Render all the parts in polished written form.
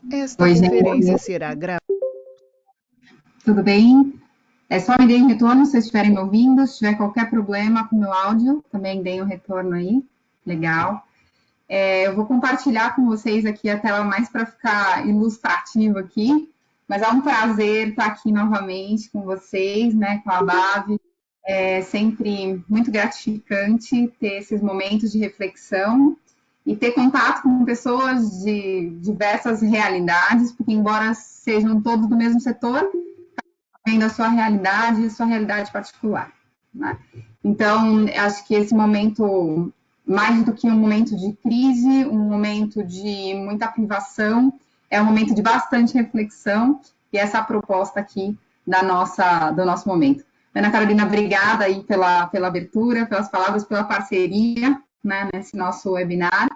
Esta Oi, gente, conferência será gravada. tudo bem? É só me deem retorno se vocês estiverem me ouvindo. Se tiver qualquer problema com o meu áudio, também deem o retorno aí. Legal. Eu vou compartilhar com vocês aqui a tela mais para ficar ilustrativo aqui, mas é um prazer estar aqui novamente com vocês, né, com a Bavi. É sempre muito gratificante ter esses momentos de reflexão e ter contato com pessoas de diversas realidades, porque embora sejam todos do mesmo setor, vendo a sua realidade particular, né? Então, acho que esse momento, mais do que um momento de crise, um momento de muita privação, é um momento de bastante reflexão, e essa é a proposta aqui do nosso momento. Ana Carolina, obrigada aí pela abertura, pelas palavras, pela parceria, né, nesse nosso webinar.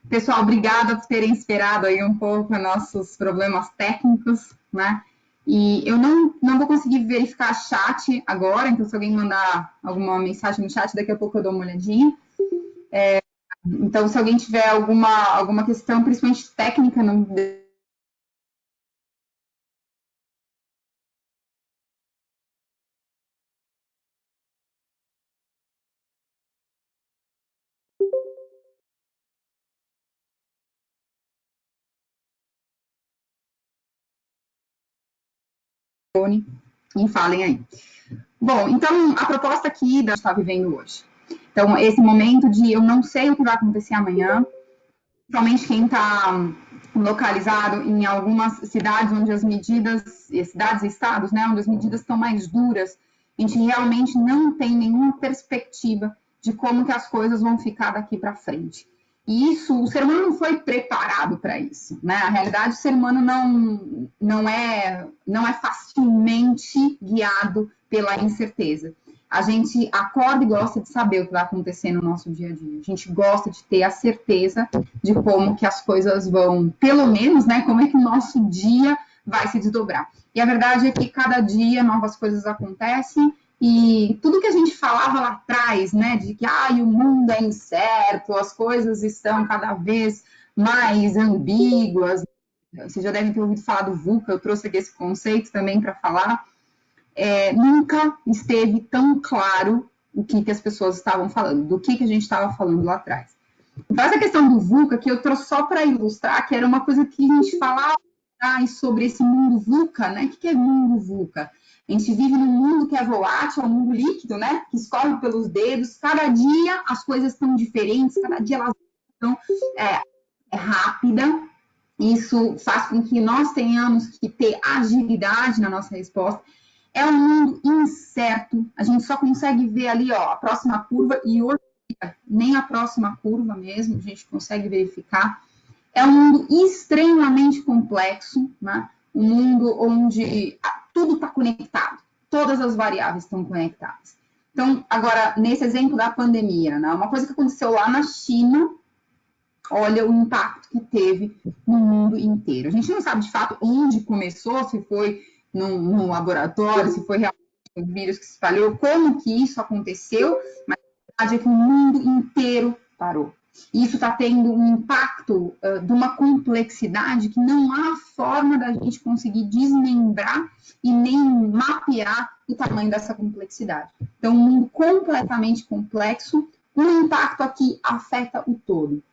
Pessoal, obrigada por terem esperado aí um pouco nossos problemas técnicos, né? E eu não vou conseguir verificar chat agora, então se alguém mandar alguma mensagem no chat, daqui a pouco eu dou uma olhadinha. Então, se alguém tiver alguma questão, principalmente técnica, não me falem aí. Bom, então a proposta aqui da gente está vivendo hoje. Então, esse momento de eu não sei o que vai acontecer amanhã, principalmente quem está localizado em algumas cidades onde as medidas, cidades e estados, né, onde as medidas estão mais duras, a gente realmente não tem nenhuma perspectiva de como que as coisas vão ficar daqui para frente. E isso, o ser humano não foi preparado para isso, né? A realidade, o ser humano não é facilmente guiado pela incerteza. A gente acorda e gosta de saber o que vai acontecer no nosso dia a dia. A gente gosta de ter a certeza de como que as coisas vão, pelo menos, né, como é que o nosso dia vai se desdobrar. E a verdade é que cada dia novas coisas acontecem e tudo que a gente falava lá atrás, né, de que o mundo é incerto, as coisas estão cada vez mais ambíguas. Vocês já devem ter ouvido falar do VUCA, eu trouxe aqui esse conceito também para falar. Nunca esteve tão claro o que as pessoas estavam falando, do que a gente estava falando lá atrás. Então, essa questão do VUCA, que eu trouxe só para ilustrar, que era uma coisa que a gente falava sobre esse mundo VUCA, né? O que é mundo VUCA? A gente vive num mundo que é volátil, é um mundo líquido, né? Que escorre pelos dedos. Cada dia as coisas estão diferentes, cada dia elas estão rápida. Isso faz com que nós tenhamos que ter agilidade na nossa resposta. É um mundo incerto. A gente só consegue ver ali, ó, a próxima curva e hoje nem a próxima curva mesmo a gente consegue verificar. É um mundo extremamente complexo, né? Um mundo onde tudo está conectado, todas as variáveis estão conectadas. Então, agora, nesse exemplo da pandemia, né? Uma coisa que aconteceu lá na China, olha o impacto que teve no mundo inteiro. A gente não sabe de fato onde começou, se foi num laboratório, se foi realmente um vírus que se espalhou, como que isso aconteceu, mas a verdade é que o mundo inteiro parou. E isso está tendo um impacto de uma complexidade que não há forma da gente conseguir desmembrar e nem mapear o tamanho dessa complexidade. Então, um mundo completamente complexo, um impacto aqui afeta o todo.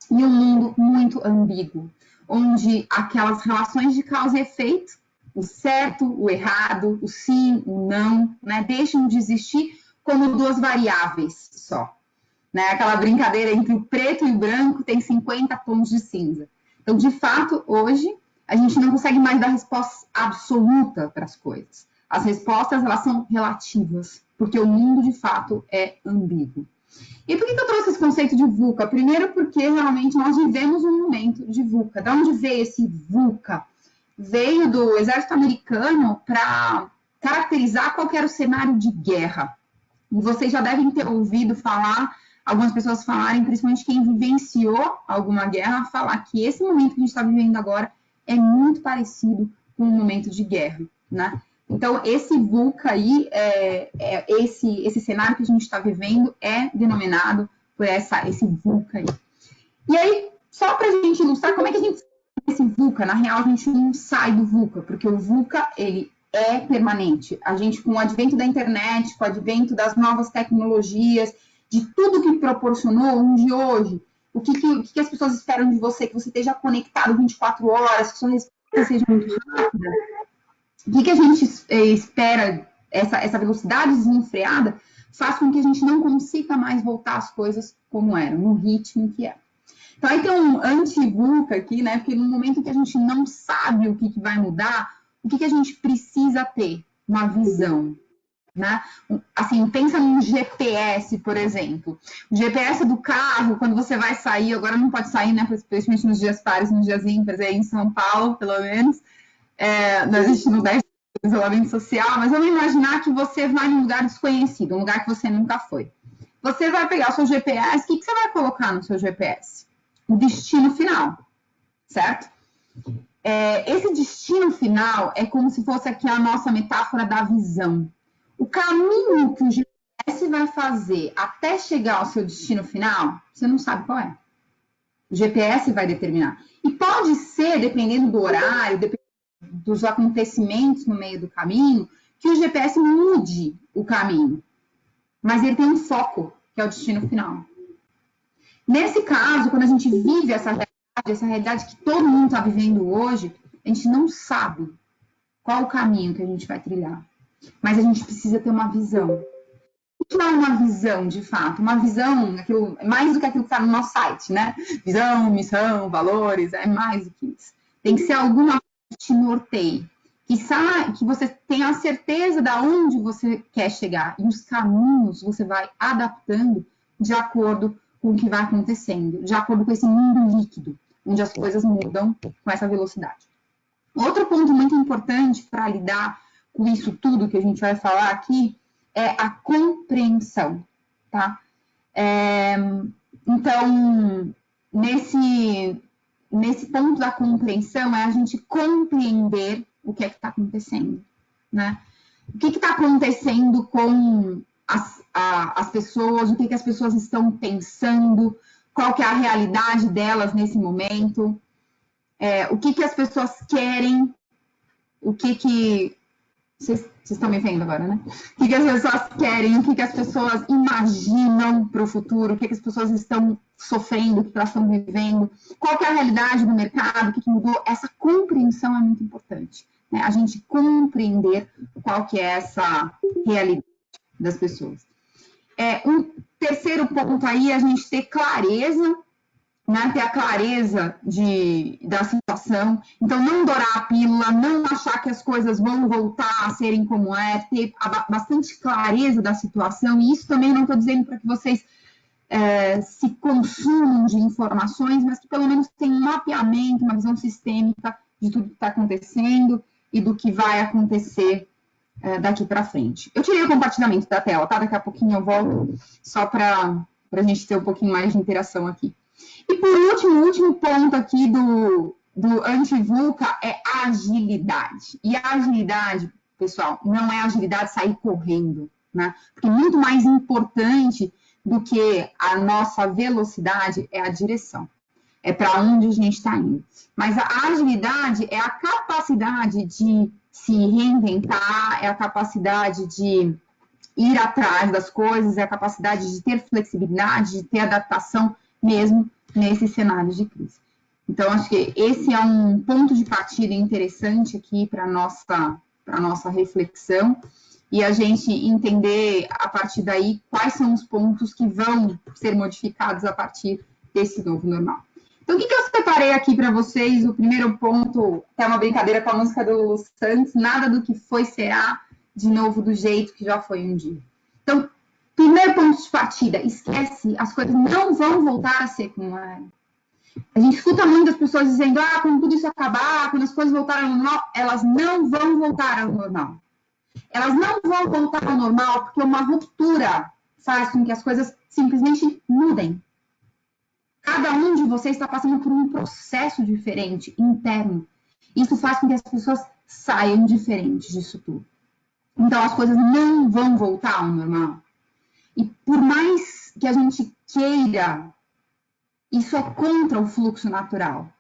E um mundo muito ambíguo, onde aquelas relações de causa e efeito, o certo, o errado, o sim, o não, né, deixam de existir como duas variáveis só. Né? Aquela brincadeira entre o preto e o branco tem 50 tons de cinza. Então, de fato, hoje, a gente não consegue mais dar resposta absoluta para as coisas. As respostas, elas são relativas, porque o mundo, de fato, é ambíguo. E por que eu trouxe esse conceito de VUCA? Primeiro, porque realmente nós vivemos um momento de VUCA. De onde veio esse VUCA? Veio do exército americano para caracterizar qual era o cenário de guerra. E vocês já devem ter ouvido falar, algumas pessoas falarem, principalmente quem vivenciou alguma guerra, falar que esse momento que a gente está vivendo agora é muito parecido com um momento de guerra, né? Então, esse VUCA aí, esse cenário que a gente está vivendo é denominado por esse VUCA aí. E aí, só para a gente ilustrar como é que a gente esse VUCA VUCA? Na real, a gente não sai do VUCA, porque o VUCA, ele é permanente. A gente, com o advento da internet, com o advento das novas tecnologias, de tudo que proporcionou, de hoje, o que as pessoas esperam de você? Que você esteja conectado 24 horas, que sua resposta seja muito rápida. O que a gente espera, essa velocidade desenfreada, faz com que a gente não consiga mais voltar às coisas como eram, no ritmo que era. Então, aí tem um anti-VUCA aqui, né? Porque no momento que a gente não sabe o que vai mudar, o que a gente precisa ter? Uma visão, né? Assim, pensa num GPS, por exemplo. O GPS do carro, quando você vai sair, agora não pode sair, né? Principalmente nos dias pares, nos dias ímpares, aí em São Paulo, pelo menos. A gente não deve ter isolamento social, mas vamos imaginar que você vai num lugar desconhecido, um lugar que você nunca foi. Você vai pegar o seu GPS, o que você vai colocar no seu GPS? O destino final, certo? Esse destino final é como se fosse aqui a nossa metáfora da visão. O caminho que o GPS vai fazer até chegar ao seu destino final, você não sabe qual é. O GPS vai determinar. E pode ser, dependendo do horário, dependendo dos acontecimentos no meio do caminho, que o GPS mude o caminho. Mas ele tem um foco, que é o destino final. Nesse caso, quando a gente vive essa realidade que todo mundo está vivendo hoje, a gente não sabe qual o caminho que a gente vai trilhar. Mas a gente precisa ter uma visão. O que é uma visão, de fato? Uma visão, mais do que aquilo que está no nosso site, né? Visão, missão, valores, é mais do que isso. Tem que ser alguma coisa que te norteie. Que você tenha a certeza de onde você quer chegar. E os caminhos você vai adaptando de acordo com o que vai acontecendo, de acordo com esse mundo líquido, onde as coisas mudam com essa velocidade. Outro ponto muito importante para lidar com isso tudo que a gente vai falar aqui é a compreensão, tá? Então, nesse ponto da compreensão, é a gente compreender o que é que está acontecendo, né? O que está acontecendo com as pessoas, o que as pessoas estão pensando, qual que é a realidade delas nesse momento, o que as pessoas querem, vocês estão me vendo agora, né? O que as pessoas querem, o que as pessoas imaginam para o futuro, o que as pessoas estão sofrendo, o que elas estão vivendo, qual que é a realidade do mercado, o que mudou. Essa compreensão é muito importante, né? A gente compreender qual que é essa realidade das pessoas. Um terceiro ponto aí é a gente ter clareza, né, ter a clareza da situação. Então, não dourar a pílula, não achar que as coisas vão voltar a serem como ter bastante clareza da situação. E isso também não estou dizendo para que vocês se consumam de informações, mas que pelo menos tenham um mapeamento, uma visão sistêmica de tudo que está acontecendo e do que vai acontecer daqui para frente. Eu tirei o compartilhamento da tela, tá? Daqui a pouquinho eu volto, só para a gente ter um pouquinho mais de interação aqui. E por último, o último ponto aqui do anti-VUCA é a agilidade. E a agilidade, pessoal, não é a agilidade sair correndo, né? Porque muito mais importante do que a nossa velocidade é a direção. É para onde a gente está indo. Mas a agilidade é a capacidade de se reinventar, é a capacidade de ir atrás das coisas, é a capacidade de ter flexibilidade, de ter adaptação mesmo nesses cenários de crise. Então, acho que esse é um ponto de partida interessante aqui para a nossa reflexão e a gente entender, a partir daí, quais são os pontos que vão ser modificados a partir desse novo normal. Então, o que eu separei aqui para vocês? O primeiro ponto é uma brincadeira com a música do Lulu Santos, nada do que foi será de novo do jeito que já foi um dia. Então, primeiro ponto de partida, esquece, as coisas não vão voltar a ser como eram. A gente escuta muitas pessoas dizendo, quando tudo isso acabar, quando as coisas voltarem ao normal, elas não vão voltar ao normal. Elas não vão voltar ao normal porque uma ruptura faz com que as coisas simplesmente mudem. Cada um de vocês está passando por um processo diferente, interno. Isso faz com que as pessoas saiam diferentes disso tudo. Então, as coisas não vão voltar ao normal. E por mais que a gente queira, isso é contra o fluxo natural.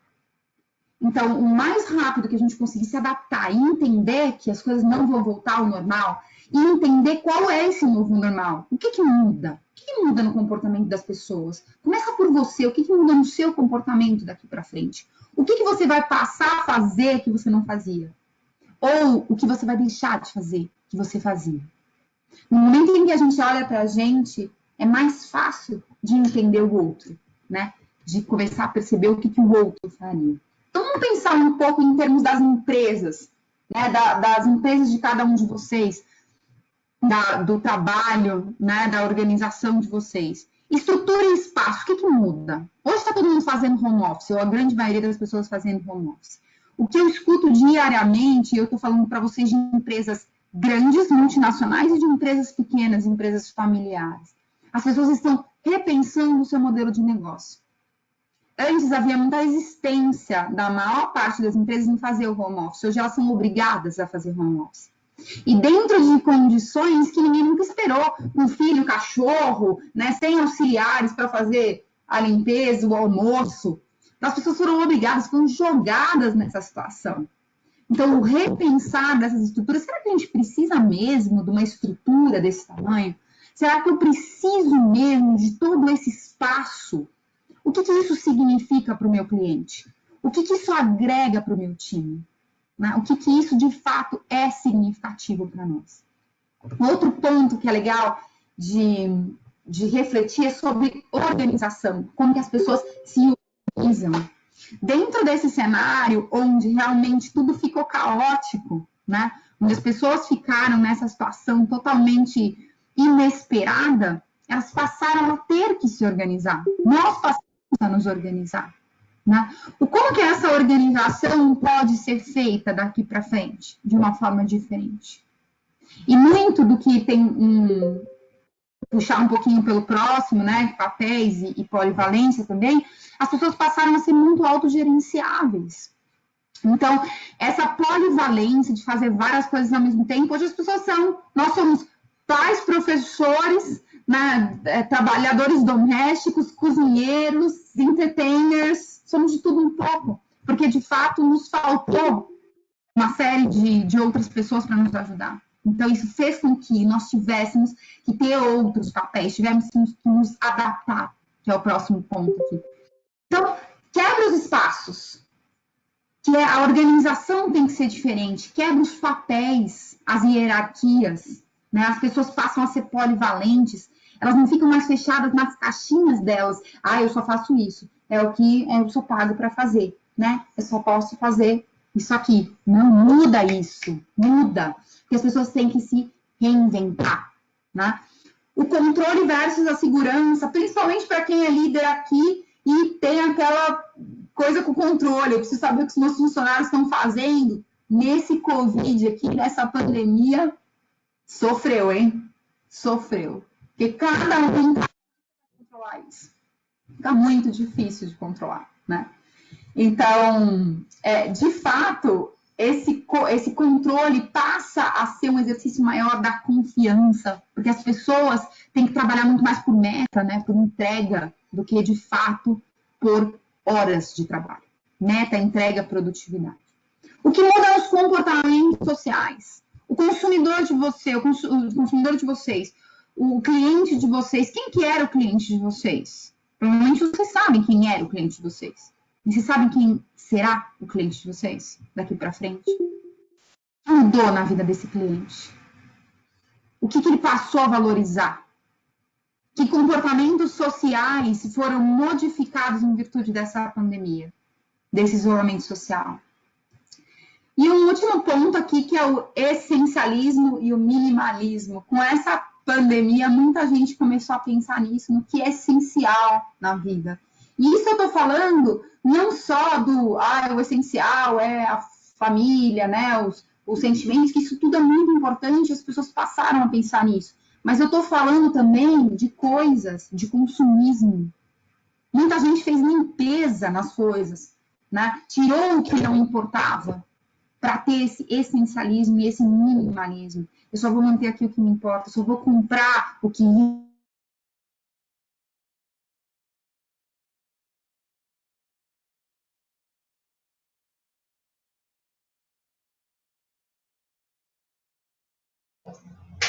Então, o mais rápido que a gente conseguir se adaptar e entender que as coisas não vão voltar ao normal, e entender qual é esse novo normal. O que muda? O que muda no comportamento das pessoas? Começa por você. O que muda no seu comportamento daqui para frente? O que você vai passar a fazer que você não fazia? Ou o que você vai deixar de fazer que você fazia? No momento em que a gente olha para a gente, é mais fácil de entender o outro, né? De começar a perceber o que o outro faria. Então, vamos pensar um pouco em termos das empresas, né? Das empresas de cada um de vocês, do trabalho, né? Da organização de vocês. Estrutura e espaço, o que muda? Hoje está todo mundo fazendo home office, ou a grande maioria das pessoas fazendo home office. O que eu escuto diariamente, eu estou falando para vocês de empresas grandes, multinacionais, e de empresas pequenas, empresas familiares. As pessoas estão repensando o seu modelo de negócio. Antes havia muita resistência da maior parte das empresas em fazer o home office. Hoje elas são obrigadas a fazer home office. E dentro de condições que ninguém nunca esperou, um filho, um cachorro, né, sem auxiliares para fazer a limpeza, o almoço. As pessoas foram obrigadas, foram jogadas nessa situação. Então, o repensar dessas estruturas, será que a gente precisa mesmo de uma estrutura desse tamanho? Será que eu preciso mesmo de todo esse espaço? O que isso significa para o meu cliente? O que isso agrega para o meu time? Né? O que isso de fato é significativo para nós? Outro ponto que é legal de refletir é sobre organização, como que as pessoas se organizam. Dentro desse cenário onde realmente tudo ficou caótico, né? Onde as pessoas ficaram nessa situação totalmente inesperada, elas passaram a ter que se organizar. Nós passamos a nos organizar. Né? Como que essa organização pode ser feita daqui para frente, de uma forma diferente? E muito do que tem puxar um pouquinho pelo próximo, né? Papéis e polivalência também, as pessoas passaram a ser muito autogerenciáveis. Então, essa polivalência de fazer várias coisas ao mesmo tempo, hoje as pessoas nós somos pais, professores, né, trabalhadores domésticos, cozinheiros, entertainers, somos de tudo um pouco, porque de fato nos faltou uma série de outras pessoas para nos ajudar. Então, isso fez com que nós tivéssemos que ter outros papéis, tivemos que nos adaptar, que é o próximo ponto aqui. Então, quebra os espaços, que a organização tem que ser diferente, quebra os papéis, as hierarquias, né? As pessoas passam a ser polivalentes, elas não ficam mais fechadas nas caixinhas delas. Ah, eu só faço isso, é o que eu sou pago para fazer, né? Eu só posso fazer isso aqui. Não, muda isso, muda. Porque as pessoas têm que se reinventar, né? O controle versus a segurança, principalmente para quem é líder aqui e tem aquela coisa com controle. Eu preciso saber o que os meus funcionários estão fazendo. Nesse Covid aqui, nessa pandemia, sofreu, hein? Sofreu. Porque cada um tem que controlar isso. Fica muito difícil de controlar, né? Então, de fato, esse controle passa a ser um exercício maior da confiança, porque as pessoas têm que trabalhar muito mais por meta, né, por entrega, do que de fato por horas de trabalho. Meta, entrega, produtividade. O que muda é os comportamentos sociais. O consumidor de você, o consumidor de vocês, o cliente de vocês, quem que era o cliente de vocês? Provavelmente vocês sabem quem era o cliente de vocês. E vocês sabem quem será o cliente de vocês daqui para frente? O que mudou na vida desse cliente? O que ele passou a valorizar? Que comportamentos sociais foram modificados em virtude dessa pandemia, desse isolamento social? E um último ponto aqui, que é o essencialismo e o minimalismo. Com essa pandemia, muita gente começou a pensar nisso, no que é essencial na vida. E isso eu estou falando não só o essencial é a família, né, os sentimentos, que isso tudo é muito importante, as pessoas passaram a pensar nisso. Mas eu estou falando também de coisas, de consumismo. Muita gente fez limpeza nas coisas, né? Tirou o que não importava para ter esse essencialismo e esse minimalismo. Eu só vou manter aqui o que me importa, eu só vou comprar o que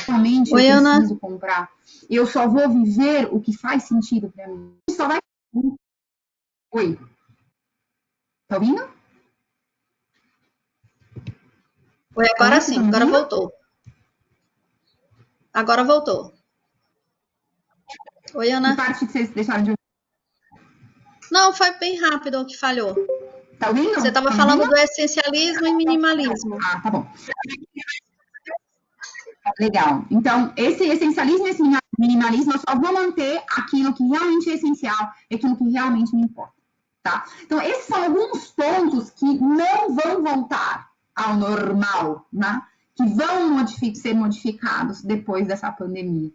Realmente Oi, eu Ana. preciso comprar. Eu só vou viver o que faz sentido para mim. Só vai. Oi, tá ouvindo? Oi, agora Oi, você tá sim, me agora ouvindo? voltou. Agora voltou. Oi, Que Ana. parte que vocês deixaram de ouvir? Não, foi bem rápido o que falhou. Tá ouvindo? Você estava Tá me ouvindo? falando do essencialismo e minimalismo. Ah, tá bom. Legal. Então, esse essencialismo e esse minimalismo, eu só vou manter aquilo que realmente é essencial, aquilo que realmente me importa, tá? Então, esses são alguns pontos que não vão voltar ao normal, né? Que vão ser modificados depois dessa pandemia.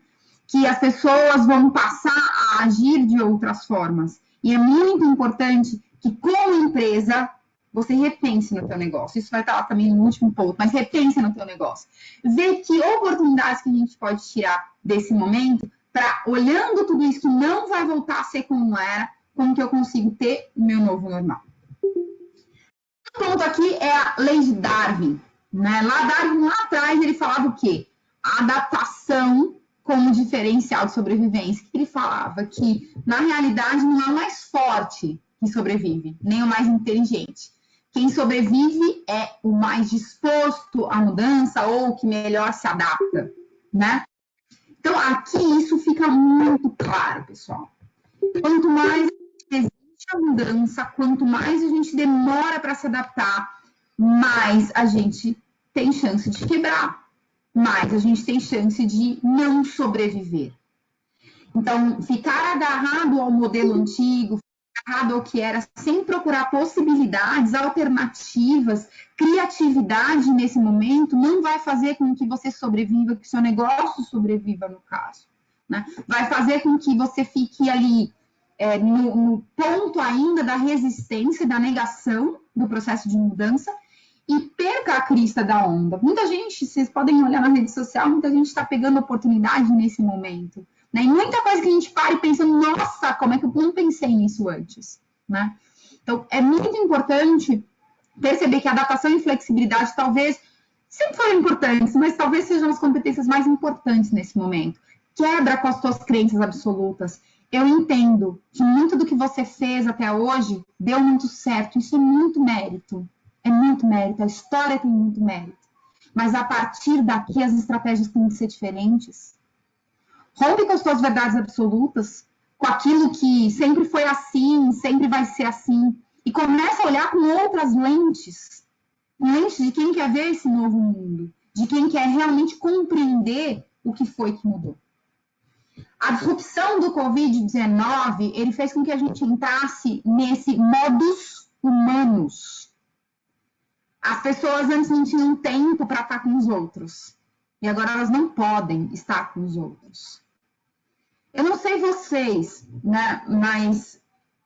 Que as pessoas vão passar a agir de outras formas. E é muito importante que, como empresa, você repense no teu negócio. Isso vai estar lá também no último ponto, mas repense no teu negócio. Vê que oportunidades que a gente pode tirar desse momento para, olhando tudo isso que não vai voltar a ser como era, como que eu consigo ter o meu novo normal. O ponto aqui é a lei de Darwin. Né? Darwin, lá atrás, ele falava o quê? A adaptação como diferencial de sobrevivência. Ele falava que, na realidade, não é o mais forte que sobrevive, nem o mais inteligente. Quem sobrevive é o mais disposto à mudança ou que melhor se adapta, né? Então, aqui isso fica muito claro, pessoal. Quanto mais existe a mudança, quanto mais a gente demora para se adaptar, mais a gente tem chance de quebrar, mais a gente tem chance de não sobreviver. Então, ficar agarrado ao modelo antigo, agarrado ao que era, sem procurar possibilidades, alternativas, criatividade nesse momento, não vai fazer com que você sobreviva, que seu negócio sobreviva, no caso. Né? Vai fazer com que você fique ali no ponto ainda da resistência, da negação do processo de mudança e perca a crista da onda. Muita gente, vocês podem olhar na rede social, muita gente está pegando oportunidade nesse momento. Né? E muita coisa que a gente para e pensa, nossa, como é que eu não pensei nisso antes? Né? Então, é muito importante perceber que adaptação e flexibilidade talvez sempre foram importantes, mas talvez sejam as competências mais importantes nesse momento. Quebra com as suas crenças absolutas. Eu entendo que muito do que você fez até hoje deu muito certo, isso é muito mérito. É muito mérito, a história tem muito mérito. Mas a partir daqui as estratégias têm que ser diferentes. Rompe com as suas verdades absolutas, com aquilo que sempre foi assim, sempre vai ser assim, e começa a olhar com outras lentes, lentes de quem quer ver esse novo mundo, de quem quer realmente compreender o que foi que mudou. A disrupção do Covid-19, ele fez com que a gente entrasse nesse modus humanus. As pessoas antes não tinham tempo para estar com os outros, e agora elas não podem estar com os outros. Eu não sei vocês, né, mas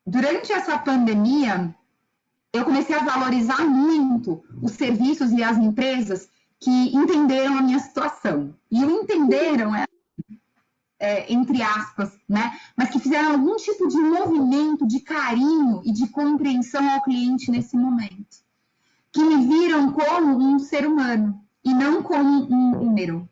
durante essa pandemia, eu comecei a valorizar muito os serviços e as empresas que entenderam a minha situação. E o entenderam, entre aspas, né, mas que fizeram algum tipo de movimento, de carinho e de compreensão ao cliente nesse momento. Que me viram como um ser humano e não como um número.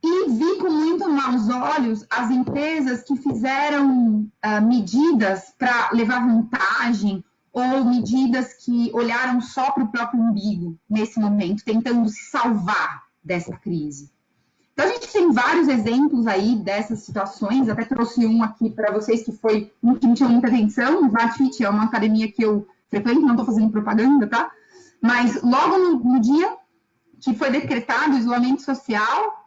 E vi com muito maus olhos as empresas que fizeram medidas para levar vantagem ou medidas que olharam só para o próprio umbigo nesse momento, tentando se salvar dessa crise. Então, a gente tem vários exemplos aí dessas situações, até trouxe um aqui para vocês que me chamou muita atenção. O Vatfit é uma academia que eu frequento, não estou fazendo propaganda, tá? Mas logo no dia que foi decretado o isolamento social,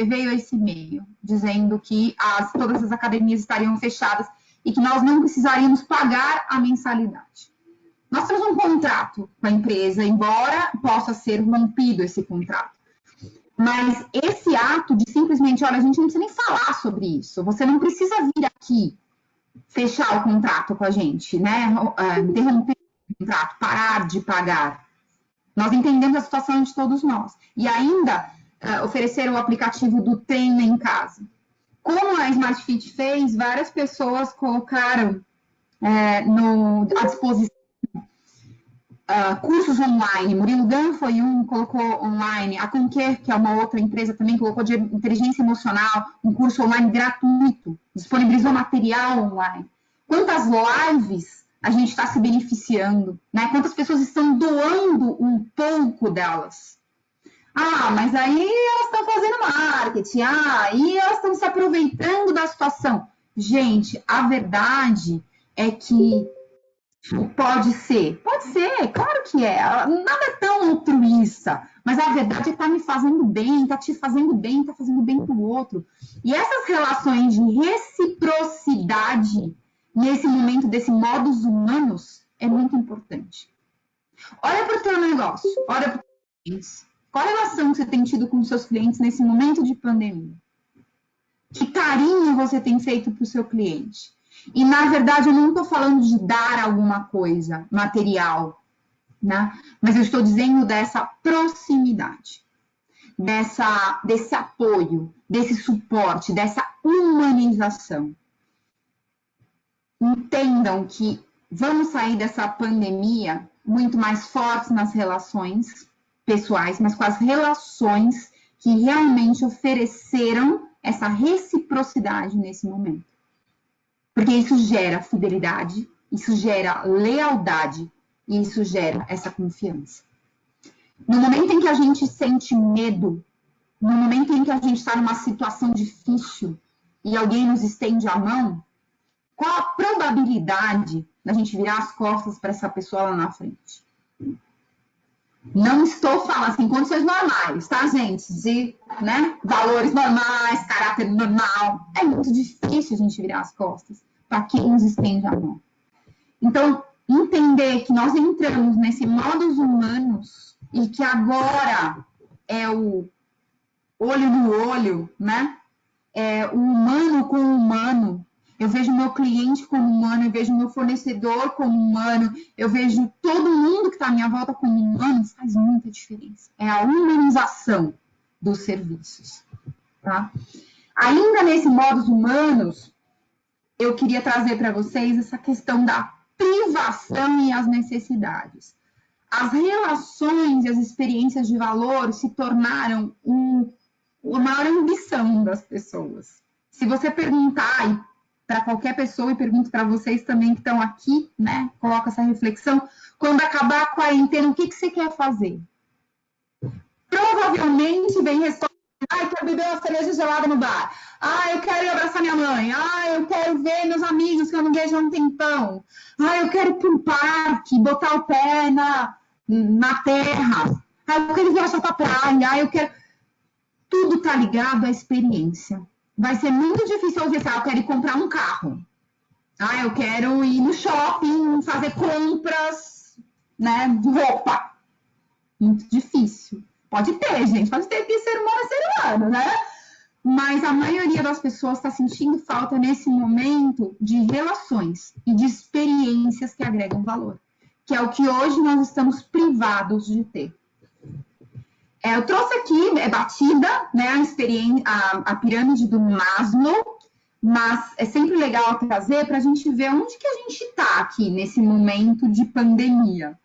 veio esse e-mail dizendo que todas as academias estariam fechadas e que nós não precisaríamos pagar a mensalidade. Nós temos um contrato com a empresa, embora possa ser rompido esse contrato. Mas esse ato de simplesmente, olha, a gente não precisa nem falar sobre isso. Você não precisa vir aqui fechar o contrato com a gente, né? Interromper o contrato, parar de pagar. Nós entendemos a situação de todos nós. E ainda oferecer o aplicativo do treino em casa. Como a Smart Fit fez, várias pessoas colocaram à disposição cursos online. Murilo Gun foi um, colocou online. A Conquer, que é uma outra empresa também, colocou de inteligência emocional, um curso online gratuito, disponibilizou material online. Quantas lives a gente está se beneficiando, né? Quantas pessoas estão doando um pouco delas? Ah, mas aí elas estão fazendo marketing, aí elas estão se aproveitando da situação. Gente, a verdade é que pode ser, claro que é. Nada é tão altruísta, mas a verdade é que tá me fazendo bem, tá te fazendo bem, tá fazendo bem pro outro. E essas relações de reciprocidade nesse momento desse modus humanos é muito importante. Olha para o teu negócio, olha para os clientes. Qual a relação que você tem tido com os seus clientes nesse momento de pandemia? Que carinho você tem feito para o seu cliente? E, na verdade, eu não estou falando de dar alguma coisa material, né? Mas eu estou dizendo dessa proximidade, desse apoio, desse suporte, dessa humanização. Entendam que vamos sair dessa pandemia muito mais fortes nas relações pessoais, mas com as relações que realmente ofereceram essa reciprocidade nesse momento. Porque isso gera fidelidade, isso gera lealdade e isso gera essa confiança. No momento em que a gente sente medo, no momento em que a gente está numa situação difícil e alguém nos estende a mão, qual a probabilidade da gente virar as costas para essa pessoa lá na frente? Não estou falando assim, condições normais, tá, gente? De valores normais, caráter normal. É muito difícil a gente virar as costas para quem nos estende a mão. Então, entender que nós entramos nesse modus humanos e que agora é o olho no olho, né? É o humano com o humano. Eu vejo meu cliente como humano, eu vejo meu fornecedor como humano, eu vejo todo mundo que está à minha volta como humano, faz muita diferença. É a humanização dos serviços, tá? Ainda nesse modus humanos, eu queria trazer para vocês essa questão da privação e as necessidades. As relações e as experiências de valor se tornaram a maior ambição das pessoas. Se você perguntar para qualquer pessoa, e pergunto para vocês também que estão aqui, né? Coloca essa reflexão. Quando acabar a quarentena, o que você quer fazer? Provavelmente vem resposta. Eu quero beber uma cerveja gelada no bar. Eu quero ir abraçar minha mãe. Eu quero ver meus amigos que eu não vejo há um tempão. Eu quero ir para um parque, botar o pé na terra. Eu quero viajar para a praia. Eu quero... Tudo está ligado à experiência. Vai ser muito difícil ouvir eu quero ir comprar um carro. Eu quero ir no shopping, fazer compras, né, de roupa. Muito difícil. Pode ter, gente. Pode ter que ser humano é ser humano, né? Mas a maioria das pessoas está sentindo falta nesse momento de relações e de experiências que agregam valor. Que é o que hoje nós estamos privados de ter. Eu trouxe aqui, batida, né, a pirâmide do Maslow, mas é sempre legal trazer para a gente ver onde que a gente está aqui nesse momento de pandemia.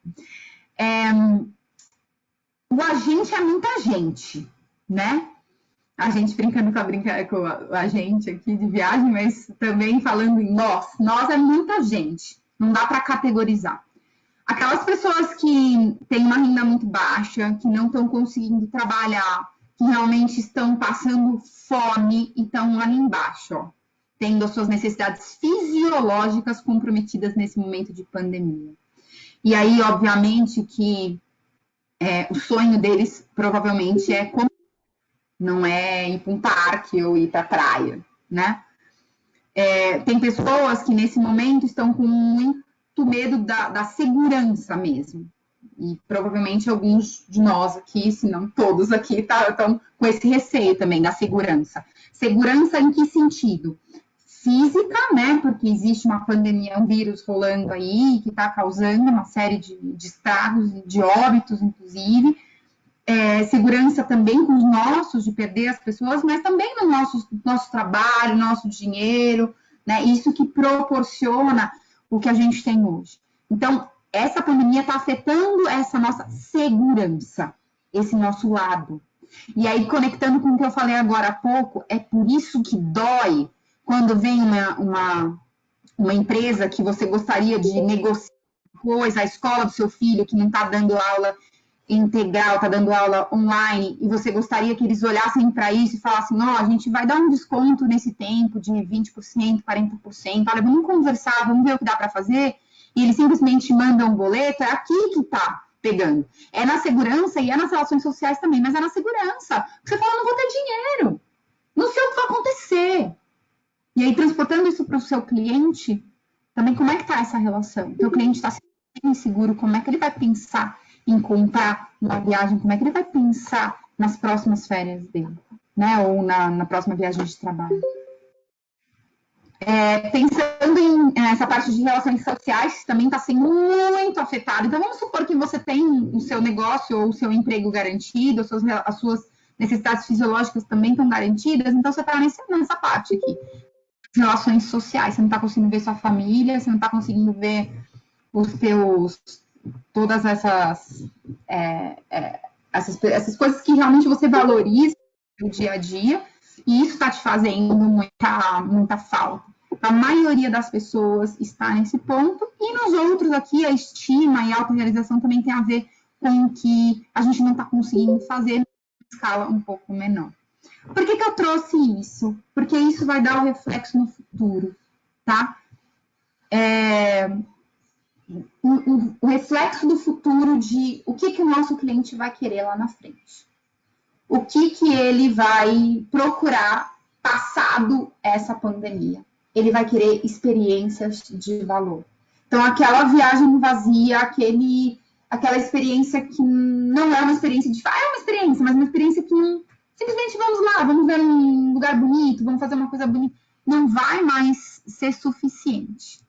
O agente é muita gente, né? A gente brincando com a gente aqui de viagem, mas também falando em nós é muita gente, não dá para categorizar. Aquelas pessoas que têm uma renda muito baixa, que não estão conseguindo trabalhar, que realmente estão passando fome e estão ali embaixo, tendo as suas necessidades fisiológicas comprometidas nesse momento de pandemia. E aí, obviamente, que o sonho deles provavelmente é comer, não é ir para um parque ou ir para a praia, né? Tem pessoas que nesse momento estão com muito medo da segurança mesmo. E provavelmente alguns de nós aqui, se não todos aqui, estão com esse receio também da segurança. Segurança em que sentido? Física, né? Porque existe uma pandemia, um vírus rolando aí, que está causando uma série de estragos, de óbitos, inclusive. Segurança também com os nossos, de perder as pessoas, mas também no nosso trabalho, nosso dinheiro, né? Isso que proporciona o que a gente tem hoje. Então, essa pandemia está afetando essa nossa segurança, esse nosso lado. E aí, conectando com o que eu falei agora há pouco, é por isso que dói quando vem uma empresa que você gostaria de negociar coisa, a escola do seu filho que não está dando aula integral, está dando aula online, e você gostaria que eles olhassem para isso e falassem, ó, a gente vai dar um desconto nesse tempo de 20%, 40%, olha, vamos conversar, vamos ver o que dá para fazer, e eles simplesmente mandam um boleto, é aqui que está pegando. É na segurança e é nas relações sociais também, mas é na segurança. Você fala, não vou ter dinheiro, não sei o que vai acontecer. E aí, transportando isso para o seu cliente, também como é que está essa relação? O teu cliente está se sentindo inseguro, como é que ele vai pensar em comprar uma viagem, como é que ele vai pensar nas próximas férias dele, né? Ou na próxima viagem de trabalho. Pensando em essa parte de relações sociais, também está sendo muito afetado. Então, vamos supor que você tem o seu negócio ou o seu emprego garantido, as suas necessidades fisiológicas também estão garantidas, então você está nessa parte aqui. Relações sociais, você não está conseguindo ver sua família, você não está conseguindo ver todas essas coisas que realmente você valoriza no dia a dia, e isso está te fazendo muita falta. A maioria das pessoas está nesse ponto, e nos outros aqui, a estima e a autorrealização também tem a ver com o que a gente não está conseguindo fazer em escala um pouco menor. Por que eu trouxe isso? Porque isso vai dar o reflexo no futuro, tá? O reflexo do futuro de o que o nosso cliente vai querer lá na frente. O que ele vai procurar passado essa pandemia. Ele vai querer experiências de valor. Então, aquela viagem vazia, aquela experiência que não é uma experiência de... é uma experiência, mas uma experiência que não... Simplesmente vamos lá, vamos ver um lugar bonito, vamos fazer uma coisa bonita. Não vai mais ser suficiente.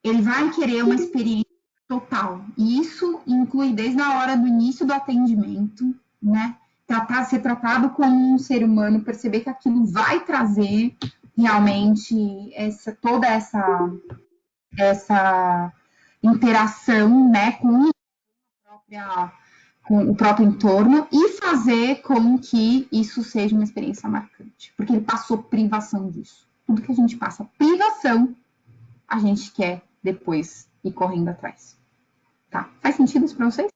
Ele vai querer uma experiência total. E isso inclui desde a hora do início do atendimento, né? Ser tratado como um ser humano, perceber que aquilo vai trazer realmente toda essa interação, né, com o próprio entorno e fazer com que isso seja uma experiência marcante, porque ele passou privação disso. Tudo que a gente passa privação, a gente quer depois ir correndo atrás. Tá? Faz sentido isso para vocês?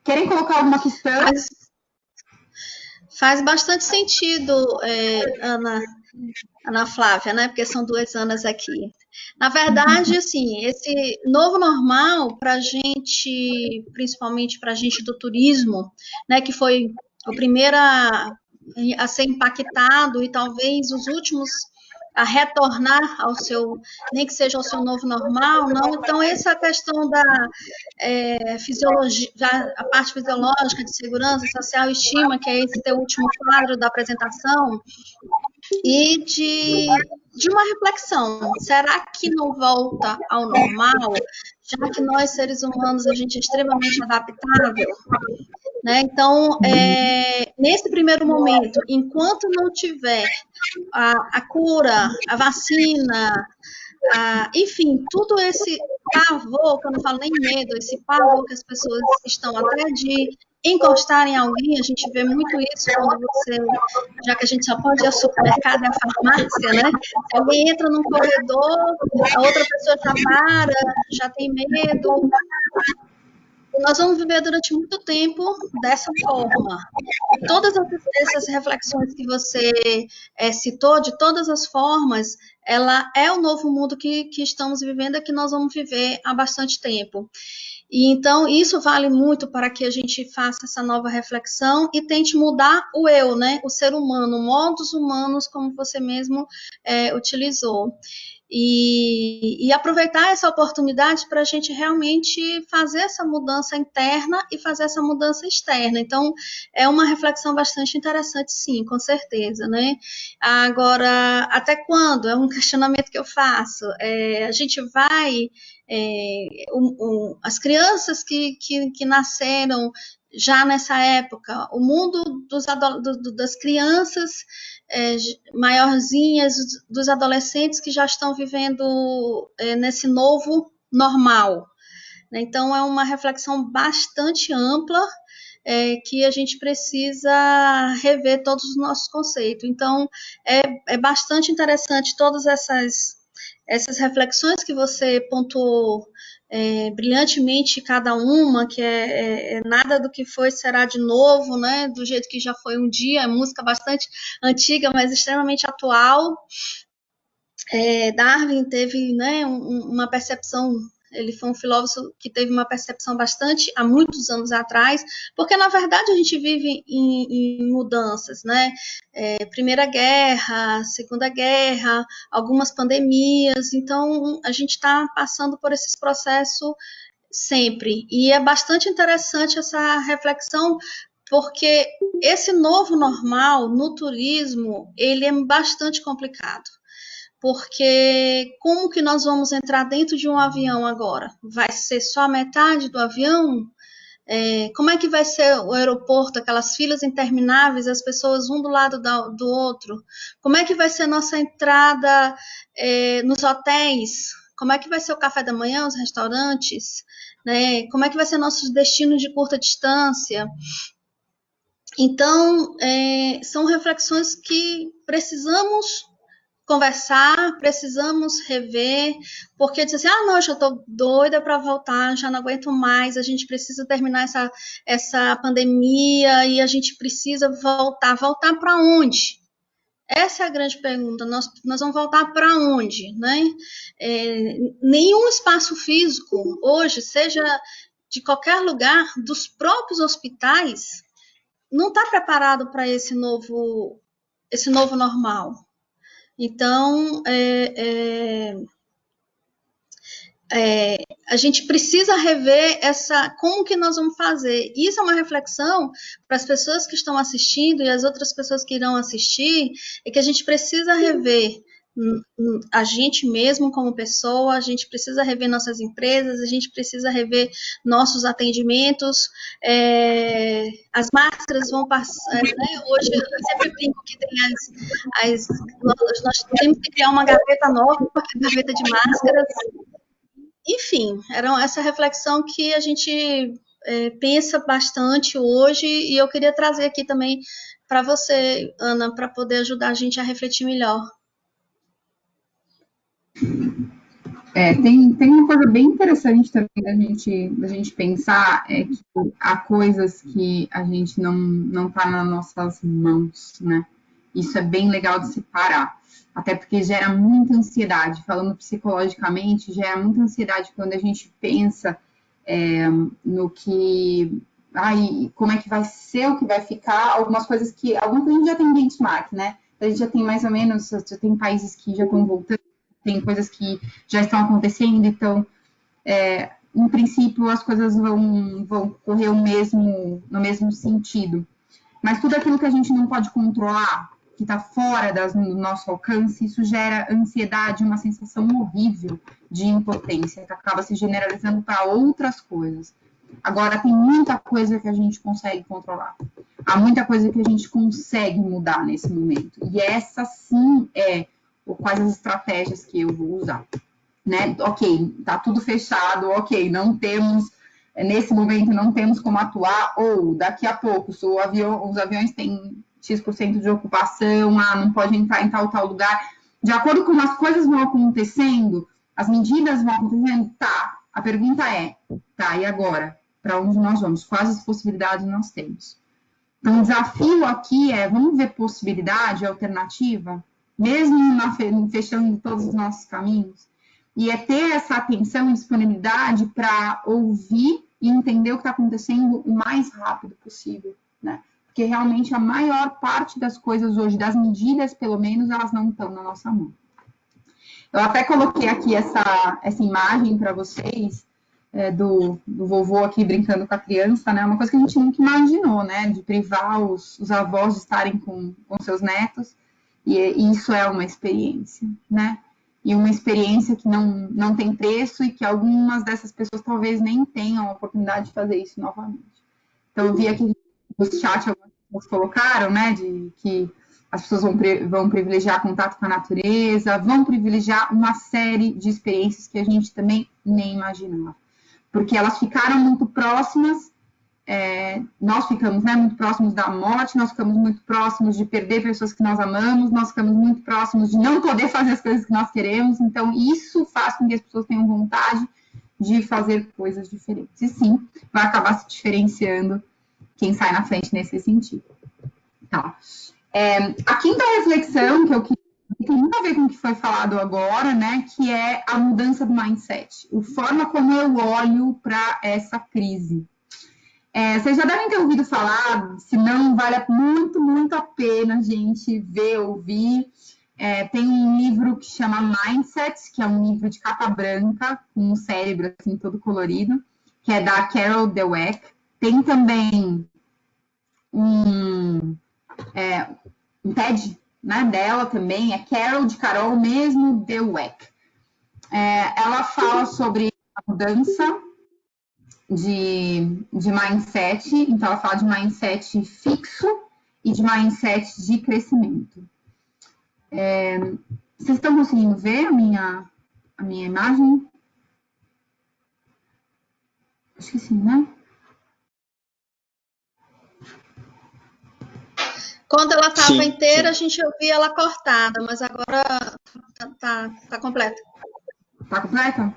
Querem colocar alguma questão? Faz bastante sentido, Ana Flávia, né? Porque são 2 Anas aqui. Na verdade, assim, esse novo normal para a gente, principalmente para a gente do turismo, né? Que foi o primeiro a ser impactado e talvez os últimos a retornar ao seu, nem que seja ao seu novo normal, não. Então, essa questão da fisiologia, a parte fisiológica de segurança social e estima, que é esse teu último quadro da apresentação, e de uma reflexão. Será que não volta ao normal? Já que nós, seres humanos, a gente é extremamente adaptável, né? Então, nesse primeiro momento, enquanto não tiver a cura, a vacina, enfim, tudo esse pavor, que eu não falo nem medo, esse pavor que as pessoas estão até de encostar em alguém, a gente vê muito isso quando você, já que a gente só pode ir ao supermercado e à farmácia, né? Se alguém entra num corredor, a outra pessoa já para, já tem medo. Nós vamos viver durante muito tempo dessa forma. E todas essas reflexões que você citou, de todas as formas, ela é o novo mundo que estamos vivendo e que nós vamos viver há bastante tempo. E então, isso vale muito para que a gente faça essa nova reflexão e tente mudar o eu, né? O ser humano, modos humanos, como você mesmo utilizou. E aproveitar essa oportunidade para a gente realmente fazer essa mudança interna e fazer essa mudança externa. Então, é uma reflexão bastante interessante, sim, com certeza, né? Agora, até quando? É um questionamento que eu faço. A gente vai... as crianças que nasceram já nessa época, o mundo das crianças maiorzinhas, dos adolescentes que já estão vivendo nesse novo normal. né? Então, é uma reflexão bastante ampla, que a gente precisa rever todos os nossos conceitos. Então, é bastante interessante todas essas reflexões que você pontuou brilhantemente, cada uma, que nada do que foi será de novo, né? Do jeito que já foi um dia, é música bastante antiga, mas extremamente atual. Darwin teve, né, uma percepção, ele foi um filósofo que teve uma percepção bastante há muitos anos atrás, porque na verdade a gente vive em mudanças, né? Primeira Guerra, Segunda Guerra, algumas pandemias, então a gente está passando por esses processos sempre, e é bastante interessante essa reflexão, porque esse novo normal no turismo, ele é bastante complicado. Porque como que nós vamos entrar dentro de um avião agora? Vai ser só a metade do avião? Como é que vai ser o aeroporto, aquelas filas intermináveis, as pessoas um do lado do outro? Como é que vai ser a nossa entrada nos hotéis? Como é que vai ser o café da manhã, os restaurantes? Né? Como é que vai ser nossos destinos de curta distância? Então, são reflexões que precisamos conversar, precisamos rever, porque diz assim, não, eu já estou doida para voltar, já não aguento mais, a gente precisa terminar essa pandemia e a gente precisa voltar para onde? Essa é a grande pergunta, nós vamos voltar para onde, né? Nenhum espaço físico hoje, seja de qualquer lugar, dos próprios hospitais, não está preparado para esse novo normal. Então, a gente precisa rever como que nós vamos fazer. Isso é uma reflexão para as pessoas que estão assistindo e as outras pessoas que irão assistir, é que a gente precisa rever a gente mesmo como pessoa, a gente precisa rever nossas empresas, a gente precisa rever nossos atendimentos, as máscaras vão passar, né? Hoje eu sempre brinco que tem nós temos que criar uma gaveta nova, gaveta de máscaras. Enfim, era essa reflexão que a gente pensa bastante hoje, e eu queria trazer aqui também para você, Ana, para poder ajudar a gente a refletir melhor. Tem uma coisa bem interessante também da gente pensar, que há coisas que a gente não está nas nossas mãos, né? Isso é bem legal de separar, até porque gera muita ansiedade, falando psicologicamente, gera muita ansiedade quando a gente pensa no que, como é que vai ser, o que vai ficar, algumas coisas que a gente já tem benchmark, né? A gente já tem mais ou menos, já tem países que já estão voltando, tem coisas que já estão acontecendo, então, em princípio, as coisas vão correr no mesmo sentido. Mas tudo aquilo que a gente não pode controlar, que está fora do nosso alcance, isso gera ansiedade, uma sensação horrível de impotência, que acaba se generalizando para outras coisas. Agora, tem muita coisa que a gente consegue controlar. Há muita coisa que a gente consegue mudar nesse momento. E essa, sim, quais as estratégias que eu vou usar, né? Ok, tá tudo fechado, ok, não temos, nesse momento não temos como atuar, ou daqui a pouco, os aviões têm X% de ocupação, não pode entrar em tal lugar. De acordo com as coisas vão acontecendo, as medidas vão acontecendo, tá, a pergunta tá, e agora? Para onde nós vamos? Quais as possibilidades nós temos? Então, o desafio aqui vamos ver possibilidade, alternativa, mesmo fechando todos os nossos caminhos, e ter essa atenção e disponibilidade para ouvir e entender o que está acontecendo o mais rápido possível, né? Porque realmente a maior parte das coisas hoje, das medidas pelo menos, elas não estão na nossa mão. Eu até coloquei aqui essa imagem para vocês, do vovô aqui brincando com a criança, né? Uma coisa que a gente nunca imaginou, né? De privar os avós de estarem com seus netos. E isso é uma experiência, né? E uma experiência que não tem preço e que algumas dessas pessoas talvez nem tenham a oportunidade de fazer isso novamente. Então, eu vi aqui no chat algumas pessoas colocaram, né? De que as pessoas vão privilegiar contato com a natureza, vão privilegiar uma série de experiências que a gente também nem imaginava. porque elas ficaram muito próximas, nós ficamos, né, muito próximos da morte, nós ficamos muito próximos de perder pessoas que nós amamos, nós ficamos muito próximos de não poder fazer as coisas que nós queremos, então isso faz com que as pessoas tenham vontade de fazer coisas diferentes. E sim, vai acabar se diferenciando quem sai na frente nesse sentido. Tá. A quinta reflexão que eu queria, que tem muito a ver com o que foi falado agora, né, que é a mudança do mindset, a forma como eu olho para essa crise. Vocês já devem ter ouvido falar, se não, vale muito, muito a pena a gente ver, ouvir. Tem um livro que chama Mindset, que é um livro de capa branca, com um cérebro assim, todo colorido, que é da Carol Dweck. Tem também um TED, né, dela também, é Carol, de Carol mesmo, Dweck. Ela fala sobre a mudança de mindset, então ela fala de mindset fixo e de mindset de crescimento. Vocês estão conseguindo ver a minha imagem? Acho que sim, né? Quando ela estava inteira, a gente ouvia ela cortada, mas agora tá completa. Tá completa?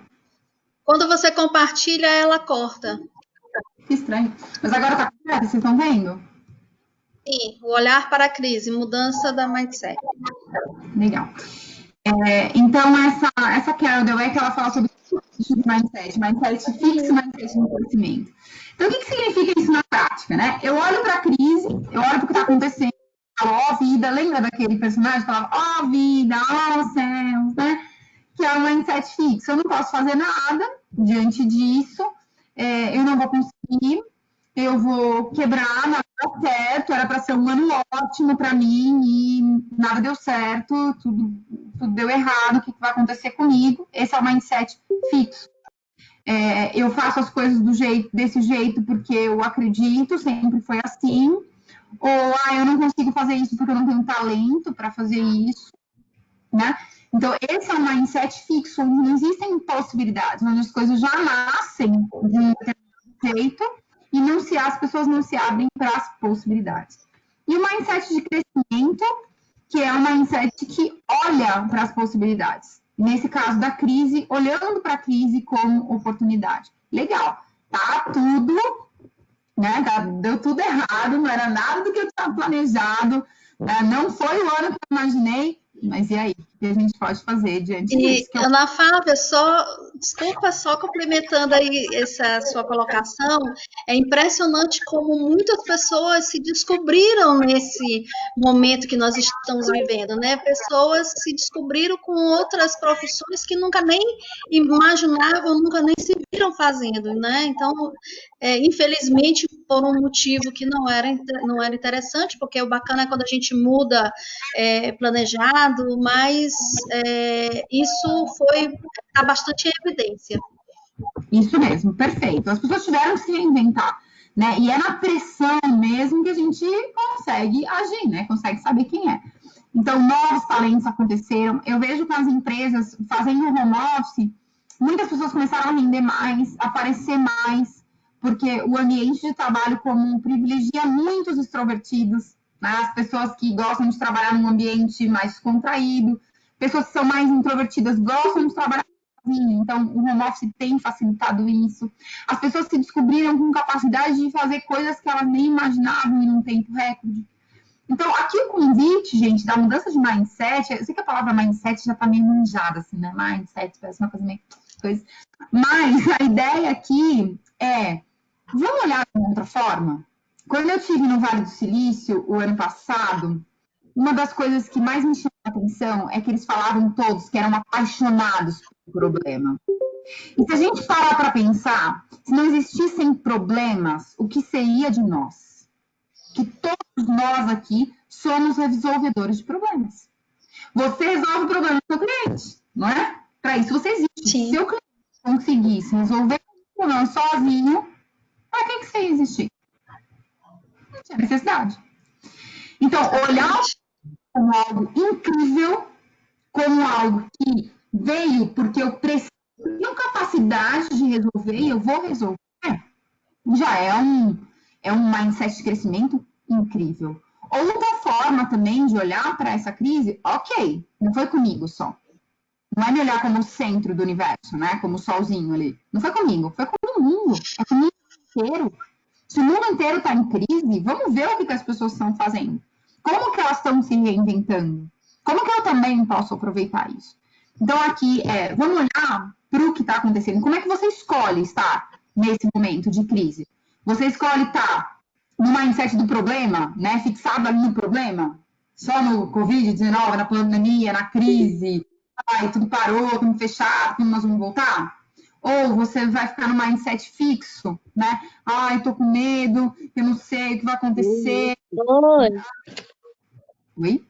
Quando você compartilha, ela corta. Que estranho. Mas agora tá completa, vocês estão vendo? Sim, o olhar para a crise, mudança da mindset. Legal. Então, essa Carol Dweck, ela fala sobre mindset fixo, mindset de crescimento. Então, o que significa isso na prática, né? Eu olho para a crise, eu olho para o que está acontecendo, falo, ó vida, lembra daquele personagem que falava, ó vida, ó céus, né? Que é o mindset fixo. Eu não posso fazer nada diante disso, eu não vou conseguir, eu vou quebrar, nada deu certo, era para ser um ano ótimo para mim e nada deu certo, tudo deu errado, o que vai acontecer comigo? Esse é o mindset fixo. Eu faço as coisas desse jeito porque eu acredito, sempre foi assim, ou eu não consigo fazer isso porque eu não tenho talento para fazer isso, né? Então, esse é um mindset fixo, onde não existem possibilidades, onde as coisas já nascem de um determinado jeito e as pessoas não se abrem para as possibilidades. E o mindset de crescimento, que é um mindset que olha para as possibilidades. Nesse caso da crise, olhando para a crise como oportunidade. Legal, tá tudo, né? Deu tudo errado, não era nada do que eu tinha planejado, né? Não foi o ano que eu imaginei, mas e aí? O que a gente pode fazer diante disso? Ana Flávia, desculpa, só complementando aí essa sua colocação, é impressionante como muitas pessoas se descobriram nesse momento que nós estamos vivendo, né? Pessoas se descobriram com outras profissões que nunca nem imaginavam, nunca nem se viram fazendo, né? Então, infelizmente, por um motivo que não era interessante, porque o bacana é quando a gente muda planejado, mas isso está bastante em evidência. Isso mesmo, perfeito. As pessoas tiveram que se reinventar, né? E é na pressão mesmo que a gente consegue agir, né? Consegue saber quem é. Então, novos talentos aconteceram. Eu vejo que as empresas fazendo home office, muitas pessoas começaram a render mais, aparecer mais, porque o ambiente de trabalho comum privilegia muitos extrovertidos, né? As pessoas que gostam de trabalhar num ambiente mais contraído, pessoas que são mais introvertidas gostam de trabalhar sozinho, então o home office tem facilitado isso. As pessoas se descobriram com capacidade de fazer coisas que elas nem imaginavam em um tempo recorde. Então, aqui o convite, gente, da mudança de mindset, eu sei que a palavra mindset já tá meio manjada, assim, né? Mindset parece uma coisa meio coisa. Mas a ideia aqui é, vamos olhar de uma outra forma? Quando eu estive no Vale do Silício, o ano passado, uma das coisas que mais me chamou a atenção é que eles falavam todos que eram apaixonados pelo problema. E se a gente parar para pensar, se não existissem problemas, o que seria de nós? Que todos nós aqui somos resolvedores de problemas. Você resolve o problema do seu cliente, não é? Para isso você existe. Sim. Se o cliente conseguisse resolver o problema sozinho, para que você ia existir? Não tinha necessidade. Então, olhar como algo incrível, como algo que veio porque eu preciso eu tenho capacidade de resolver e eu vou resolver, já é um mindset de crescimento incrível. Outra forma também de olhar para essa crise, ok, não foi comigo só. Não é me olhar como o centro do universo, né? Como o solzinho ali. Não foi comigo, foi com todo mundo. É com o mundo inteiro. Se o mundo inteiro está em crise, vamos ver o que as pessoas estão fazendo. Como que elas estão se reinventando? Como que eu também posso aproveitar isso? Então, aqui, vamos olhar para o que está acontecendo. Como é que você escolhe estar nesse momento de crise? Você escolhe estar no mindset do problema, né? Fixado ali no problema? Só no Covid-19, na pandemia, na crise? Ai, tudo parou, tudo fechado, como nós vamos voltar? Ou você vai ficar no mindset fixo, né? Ai, tô com medo, eu não sei o que vai acontecer. Oi. Oi?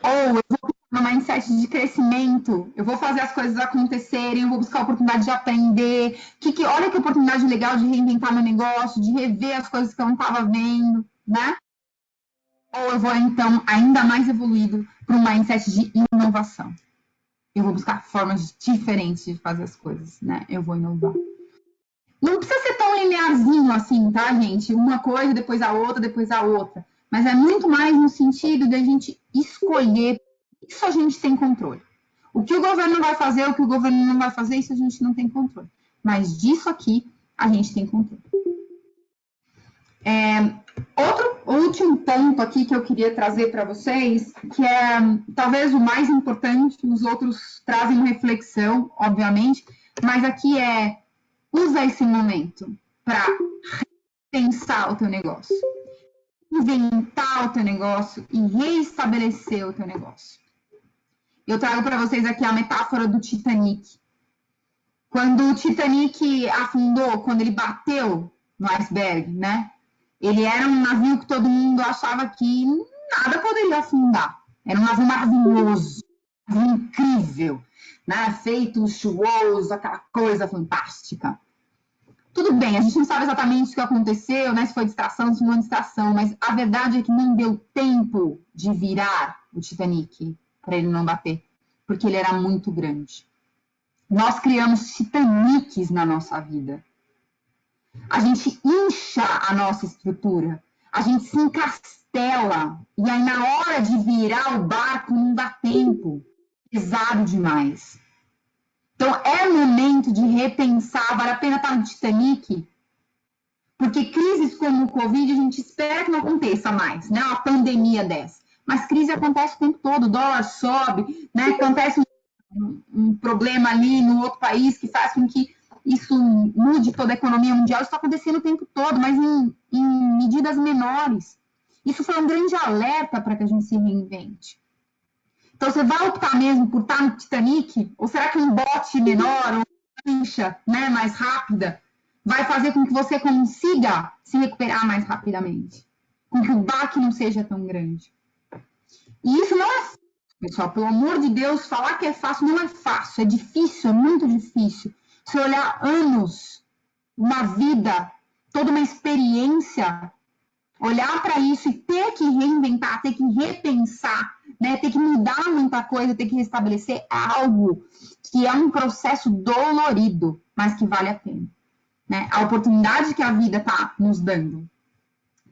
Ou eu vou ficar no mindset de crescimento, eu vou fazer as coisas acontecerem, eu vou buscar a oportunidade de aprender. Olha que oportunidade legal de reinventar meu negócio, de rever as coisas que eu não estava vendo, né? Ou eu vou, então, ainda mais evoluído para um mindset de inovação. Eu vou buscar formas diferentes de fazer as coisas, né? Eu vou inovar. Não precisa ser tão linearzinho assim, tá, gente? Uma coisa, depois a outra, depois a outra. Mas é muito mais no sentido de a gente escolher. Isso a gente tem controle. O que o governo vai fazer, o que o governo não vai fazer, isso a gente não tem controle. Mas disso aqui, a gente tem controle. Outro último ponto aqui que eu queria trazer para vocês, que é talvez o mais importante, os outros trazem reflexão, obviamente, mas aqui usa esse momento para repensar o teu negócio, inventar o teu negócio e reestabelecer o teu negócio. Eu trago para vocês aqui a metáfora do Titanic. Quando o Titanic afundou, quando ele bateu no iceberg, né? Ele era um navio que todo mundo achava que nada poderia afundar. Era um navio maravilhoso, um navio incrível, né? Feito luxuoso, aquela coisa fantástica. Tudo bem, a gente não sabe exatamente o que aconteceu, né? Se foi distração, se não foi distração, mas a verdade é que não deu tempo de virar o Titanic para ele não bater, porque ele era muito grande. Nós criamos Titanics na nossa vida. A gente incha a nossa estrutura, a gente se encastela, e aí na hora de virar o barco não dá tempo, pesado demais. Então é momento de repensar, vale a pena estar no Titanic? Porque crises como o Covid a gente espera que não aconteça mais, né? Uma pandemia dessa. Mas crise acontece o tempo todo, o dólar sobe, né? Acontece um problema ali no outro país que faz com que isso mude toda a economia mundial. Isso está acontecendo o tempo todo, mas em medidas menores. Isso foi um grande alerta para que a gente se reinvente. Então, você vai optar mesmo por estar no Titanic? Ou será que um bote menor, ou uma prancha, né, mais rápida, vai fazer com que você consiga se recuperar mais rapidamente? Com que o baque não seja tão grande? E isso não é fácil, pessoal. Pelo amor de Deus, falar que é fácil não é fácil. É difícil, é muito difícil. Se olhar anos, uma vida, toda uma experiência, olhar para isso e ter que reinventar, ter que repensar, né? Ter que mudar muita coisa, ter que restabelecer algo que é um processo dolorido, mas que vale a pena. Né? A oportunidade que a vida está nos dando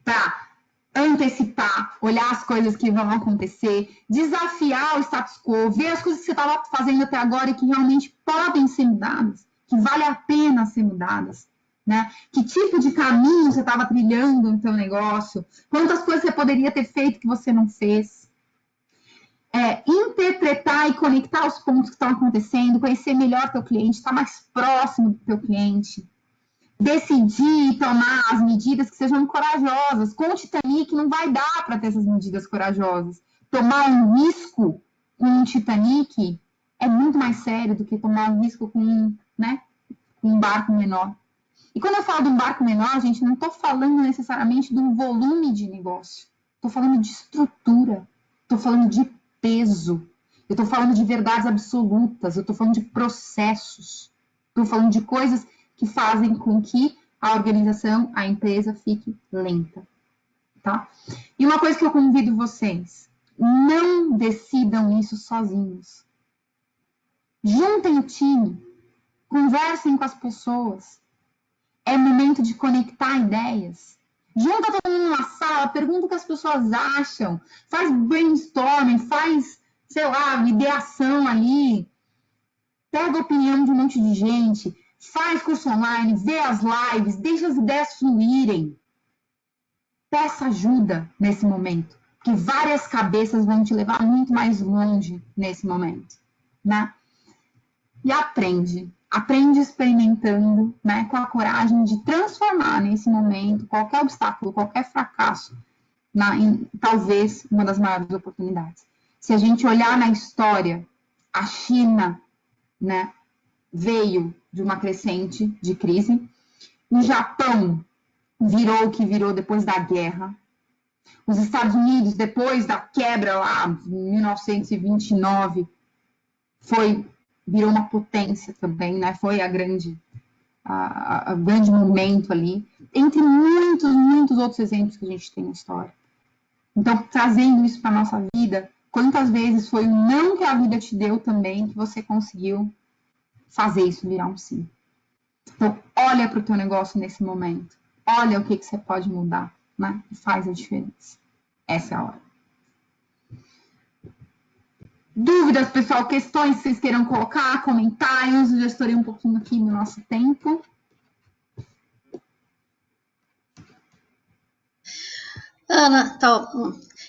para antecipar, olhar as coisas que vão acontecer, desafiar o status quo, ver as coisas que você estava fazendo até agora e que realmente podem ser mudadas, que vale a pena ser mudadas. Né? Que tipo de caminho você estava trilhando no seu negócio? Quantas coisas você poderia ter feito que você não fez? Interpretar e conectar os pontos que estão acontecendo, conhecer melhor o teu cliente, estar mais próximo do teu cliente. Decidir e tomar as medidas que sejam corajosas. Com o Titanic não vai dar para ter essas medidas corajosas. Tomar um risco com um Titanic é muito mais sério do que tomar um risco com um barco menor. E quando eu falo de um barco menor, gente, não estou falando necessariamente de um volume de negócio. Estou falando de estrutura. Estou falando de peso. Eu estou falando de verdades absolutas. Eu estou falando de processos. Estou falando de coisas que fazem com que a organização, a empresa, fique lenta. Tá? E uma coisa que eu convido vocês, não decidam isso sozinhos. Juntem o time, conversem com as pessoas. É momento de conectar ideias. Junta todo mundo numa sala, pergunta o que as pessoas acham, faz brainstorming, faz, sei lá, ideação ali, pega a opinião de um monte de gente, faz curso online, vê as lives, deixa as ideias fluírem. Peça ajuda nesse momento, que várias cabeças vão te levar muito mais longe nesse momento, né? E aprende experimentando, né, com a coragem de transformar nesse momento qualquer obstáculo, qualquer fracasso, em talvez uma das maiores oportunidades. Se a gente olhar na história, a China, né, veio de uma crescente de crise, o Japão virou o que virou depois da guerra, os Estados Unidos, depois da quebra lá, em 1929, virou uma potência também, né? Foi a grande momento ali, entre muitos outros exemplos que a gente tem na história. Então, trazendo isso para a nossa vida, quantas vezes foi o não que a vida te deu também que você conseguiu fazer isso virar um sim? Então, olha para o teu negócio nesse momento, olha o que você pode mudar, né? E faz a diferença. Essa é a hora. Dúvidas, pessoal, questões que vocês queiram colocar, comentários, eu já estourei um pouquinho aqui no nosso tempo. Ana, tá,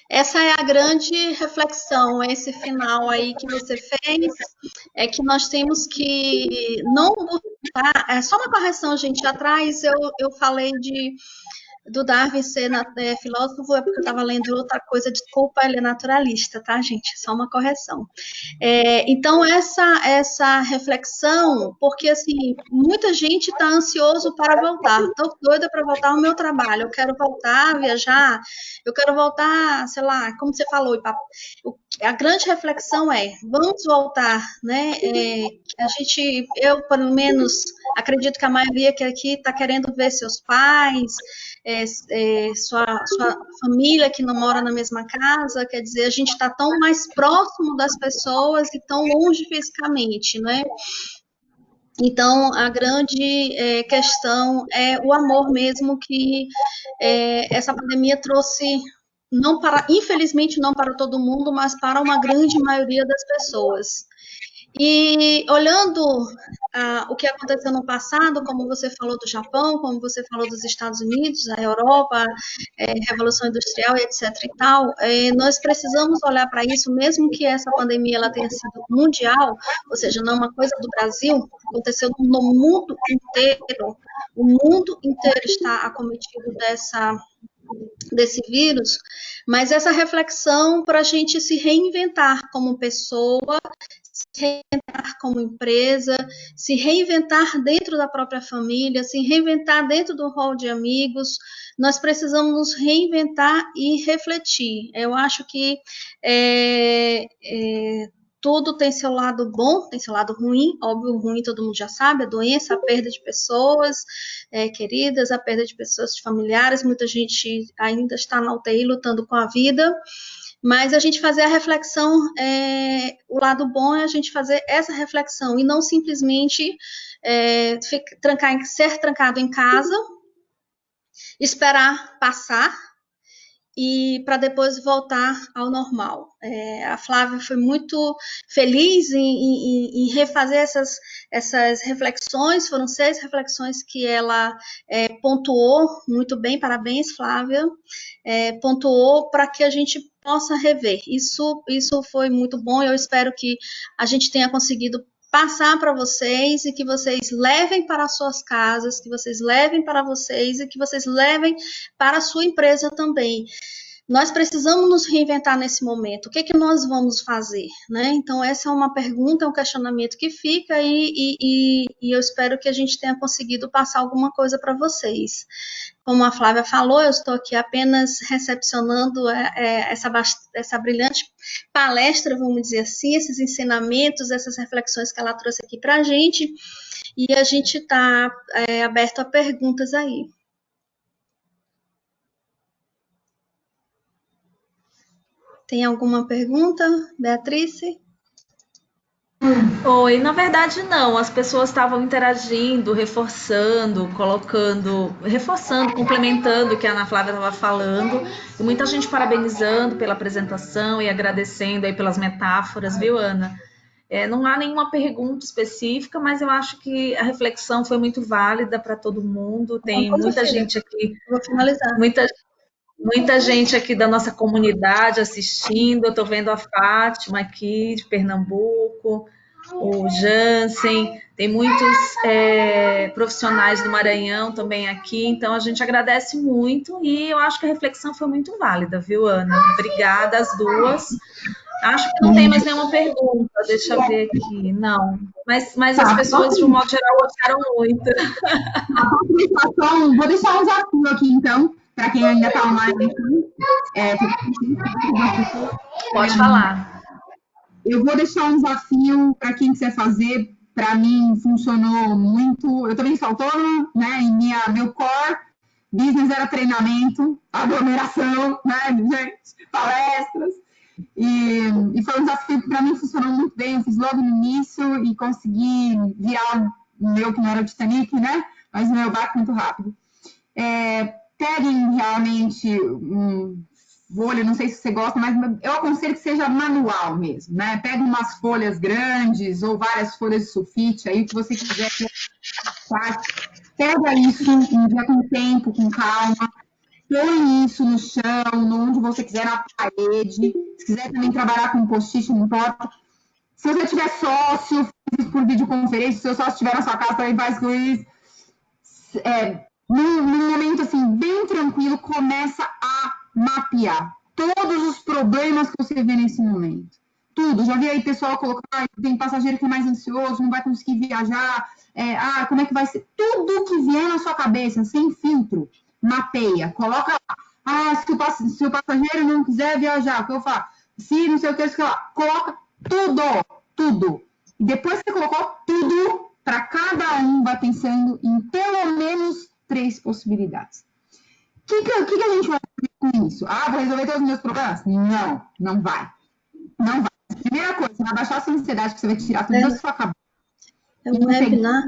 essa é a grande reflexão, esse final aí que você fez, é que nós temos que não buscar, é só uma correção, gente, atrás eu falei do Darwin ser filósofo, é porque eu estava lendo outra coisa, desculpa, ele é naturalista, tá, gente? Só uma correção. Então, essa reflexão, porque, assim, muita gente está ansioso para voltar. Estou doida para voltar ao meu trabalho, eu quero voltar a viajar, eu quero voltar, sei lá, como você falou, a grande reflexão é, vamos voltar, né? Eu, pelo menos, acredito que a maioria que aqui está querendo ver seus pais, sua família que não mora na mesma casa, quer dizer, a gente está tão mais próximo das pessoas e tão longe fisicamente, né? Então, a grande questão é o amor mesmo que essa pandemia trouxe, não para, infelizmente não para todo mundo, mas para uma grande maioria das pessoas. E olhando o que aconteceu no passado, como você falou do Japão, como você falou dos Estados Unidos, a Europa, Revolução Industrial, etc. e tal, nós precisamos olhar para isso, mesmo que essa pandemia ela tenha sido mundial, ou seja, não é uma coisa do Brasil, aconteceu no mundo inteiro. O mundo inteiro está acometido desse vírus, mas essa reflexão para a gente se reinventar como pessoa, se reinventar como empresa, se reinventar dentro da própria família, se reinventar dentro do rol de amigos. Nós precisamos nos reinventar e refletir. Eu acho que tudo tem seu lado bom, tem seu lado ruim. Óbvio, o ruim todo mundo já sabe, a doença, a perda de pessoas queridas, a perda de pessoas familiares. Muita gente ainda está na UTI lutando com a vida. Mas a gente fazer a reflexão, o lado bom é a gente fazer essa reflexão e não simplesmente ser trancado em casa, esperar passar e para depois voltar ao normal. A Flávia foi muito feliz em refazer essas reflexões, foram 6 reflexões que ela pontuou muito bem, parabéns, Flávia, pontuou para que a gente possa rever. Isso foi muito bom, eu espero que a gente tenha conseguido passar para vocês e que vocês levem para as suas casas, que vocês levem para vocês e que vocês levem para a sua empresa também. Nós precisamos nos reinventar nesse momento. O que é que nós vamos fazer, né? Então, essa é uma pergunta, é um questionamento que fica e eu espero que a gente tenha conseguido passar alguma coisa para vocês. Como a Flávia falou, eu estou aqui apenas recepcionando essa brilhante palestra, vamos dizer assim, esses ensinamentos, essas reflexões que ela trouxe aqui para a gente, e a gente está aberto a perguntas aí. Tem alguma pergunta, Beatriz? Oi, na verdade não, as pessoas estavam interagindo, reforçando, colocando, reforçando, complementando o que a Ana Flávia estava falando, e muita gente parabenizando pela apresentação e agradecendo aí pelas metáforas, viu, Ana? Não há nenhuma pergunta específica, mas eu acho que a reflexão foi muito válida para todo mundo. Tem Pronto, muita filha. gente aqui, Vou finalizar. muita gente aqui da nossa comunidade assistindo. Eu estou vendo a Fátima aqui de Pernambuco, o Jansen, tem muitos profissionais do Maranhão também aqui, então a gente agradece muito e eu acho que a reflexão foi muito válida, viu, Ana? Obrigada às duas. Acho que não tem mais nenhuma pergunta, deixa eu ver aqui, não. Mas as Tá, pessoas, de um modo geral, gostaram muito. vou deixar um desafio aqui, então, para quem ainda está online aqui. Pode falar. Eu vou deixar um desafio para quem quiser fazer. Para mim, funcionou muito. Eu também sou autônoma, né? E meu core business era treinamento, aglomeração, né, gente? Palestras. E foi um desafio que para mim funcionou muito bem. Eu fiz logo no início e consegui virar o meu, que não era o Titanic, né? Mas o meu barco muito rápido. Peguem realmente folha, não sei se você gosta, mas eu aconselho que seja manual mesmo, né? Pega umas folhas grandes ou várias folhas de sulfite, aí o que você quiser. Pega isso um dia com tempo, com calma, põe isso no chão, onde você quiser, na parede. Se quiser também trabalhar com post-it, não importa. Se você tiver sócio, faz isso por videoconferência. Se o seu sócio estiver na sua casa, também faz com isso. Num momento assim, bem tranquilo, começa a mapear todos os problemas que você vê nesse momento. Tudo. Já vi aí pessoal colocar, tem passageiro que é mais ansioso, não vai conseguir viajar, como é que vai ser? Tudo que vier na sua cabeça, sem filtro, mapeia, coloca lá. Se o passageiro não quiser viajar, o que eu faço? Se não sei o que, coloca tudo. E depois que você colocou tudo, para cada um vai pensando em pelo menos 3 possibilidades. O que a gente vai fazer com isso? Vou resolver todos os meus problemas? Não vai. Não vai. Primeira coisa, você vai baixar a sua ansiedade, que você vai tirar tudo da sua cabeça. É um webinar.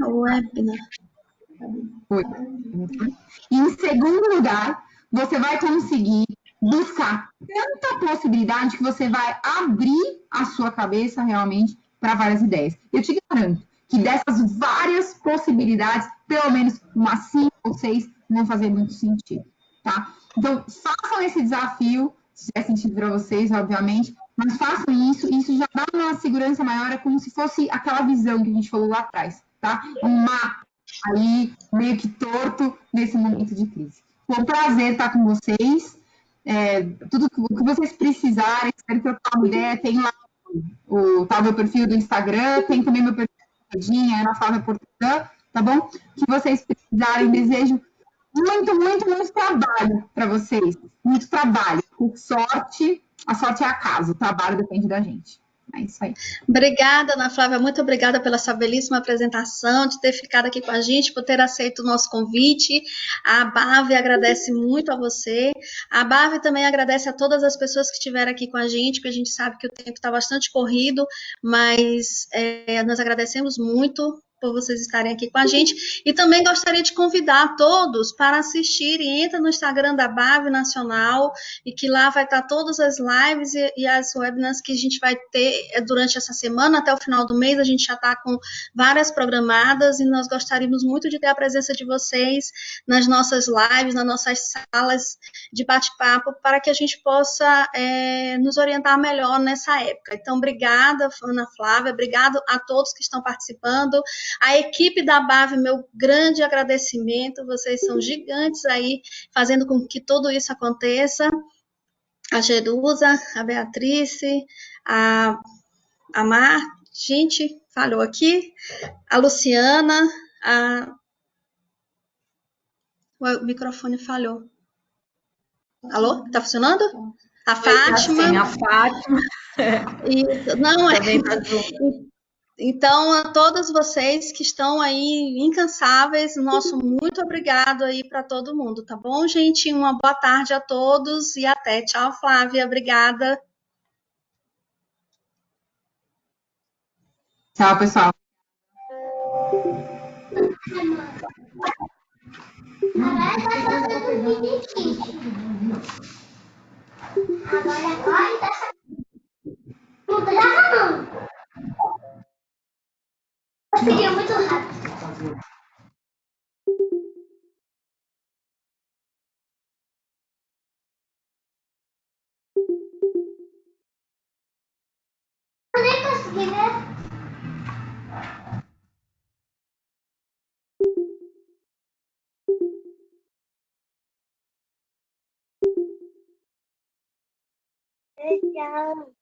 E em segundo lugar, você vai conseguir buscar tanta possibilidade que você vai abrir a sua cabeça realmente para várias ideias. Eu te garanto que dessas várias possibilidades, pelo menos umas 5 ou 6 vão fazer muito sentido, tá? Então, façam esse desafio, se fizer sentido para vocês, obviamente, mas façam isso já dá uma segurança maior, é como se fosse aquela visão que a gente falou lá atrás, tá? Um mapa aí, meio que torto, nesse momento de crise. Foi um prazer estar com vocês. Tudo que vocês precisarem, espero trocar uma ideia, tem lá o meu perfil do Instagram, tem também meu perfil do LinkedIn, Ana Flávia Portugal, tá bom? Que vocês precisarem, desejo muito trabalho para vocês. Muito trabalho. Por sorte, a sorte é acaso, o trabalho depende da gente. É isso aí. Obrigada, Ana Flávia, muito obrigada pela sua belíssima apresentação, de ter ficado aqui com a gente, por ter aceito o nosso convite. A Bave agradece muito a você. A Bave também agradece a todas as pessoas que estiveram aqui com a gente, porque a gente sabe que o tempo está bastante corrido, mas nós agradecemos muito por vocês estarem aqui com a gente. E também gostaria de convidar todos para assistirem. Entra no Instagram da Bave Nacional, e que lá vai estar todas as lives e as webinars que a gente vai ter durante essa semana, até o final do mês. A gente já está com várias programadas e nós gostaríamos muito de ter a presença de vocês nas nossas lives, nas nossas salas de bate-papo, para que a gente possa nos orientar melhor nessa época. Então, obrigada, Ana Flávia, obrigado a todos que estão participando. A equipe da Bave, meu grande agradecimento, vocês são gigantes aí, fazendo com que tudo isso aconteça. A Jerusa, a Beatrice, a Mar, gente, falhou aqui, a Luciana, o microfone falhou. Alô? Tá funcionando? A Fátima. Sim, a Fátima. Não, também tá junto. Então, a todos vocês que estão aí incansáveis, nosso muito obrigado aí para todo mundo, tá bom, gente? Uma boa tarde a todos e até. Tchau, Flávia, obrigada. Tchau, pessoal. Agora corre dessa. Não grava, não. Seria muito rápido. Eu nem consegui ver. Tchau.